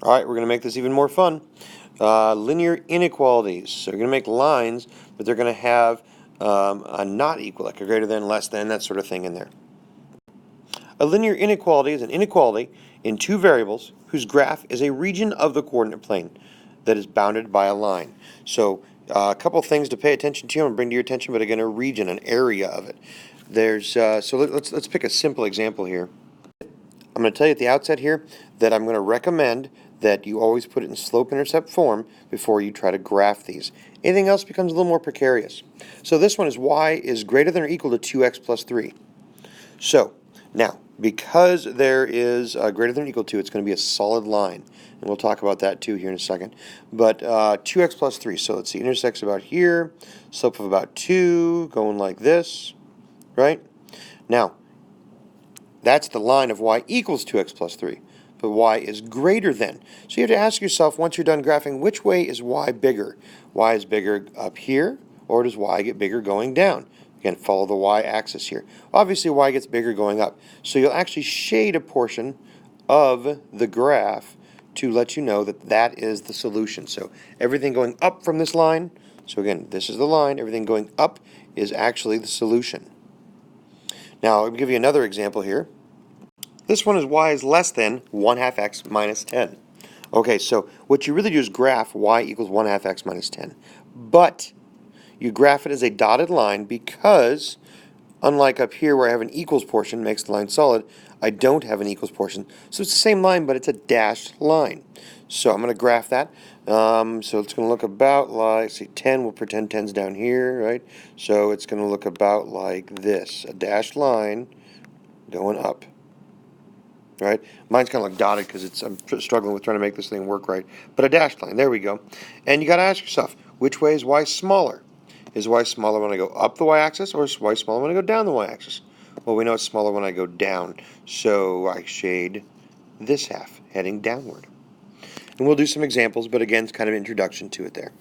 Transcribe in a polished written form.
All right, we're going to make this even more fun. Linear inequalities. So you're going to make lines, but they're going to have a not equal, like a greater than, less than, that sort of thing in there. A linear inequality is an inequality in two variables whose graph is a region of the coordinate plane that is bounded by a line. So a couple things to pay attention to and bring to your attention, but again, a region, an area of it. Let's pick a simple example here. I'm going to tell you at the outset here that I'm going to recommend that you always put it in slope-intercept form before you try to graph these. Anything else becomes a little more precarious. So this one is y is greater than or equal to 2x plus 3. So now, because there is greater than or equal to, it's going to be a solid line. And we'll talk about that too here in a second. But 2x plus 3, so let's see, intersects about here, slope of about 2, going like this, right? Now, that's the line of y equals 2x plus 3. But y is greater than. So you have to ask yourself, once you're done graphing, which way is y bigger? Y is bigger up here, or does y get bigger going down? Again, follow the y-axis here. Obviously, y gets bigger going up. So you'll actually shade a portion of the graph to let you know that that is the solution. So everything going up from this line, so again, this is the line, everything going up is actually the solution. Now, I'll give you another example here. This one is y is less than 1/2 x minus 10. Okay, so what you really do is graph y equals 1/2 x minus 10. But you graph it as a dotted line because, unlike up here where I have an equals portion, makes the line solid, I don't have an equals portion. So it's the same line, but it's a dashed line. So I'm going to graph that. So it's going to look about like, see, 10, we'll pretend 10's down here, right? So it's going to look about like this, a dashed line going up. Right? Mine's kind of like dotted because I'm struggling with trying to make this thing work right. But a dashed line, there we go. And you got to ask yourself, which way is y smaller? Is y smaller when I go up the y-axis, or is y smaller when I go down the y-axis? Well, we know it's smaller when I go down, so I shade this half, heading downward. And we'll do some examples, but again, it's kind of an introduction to it there.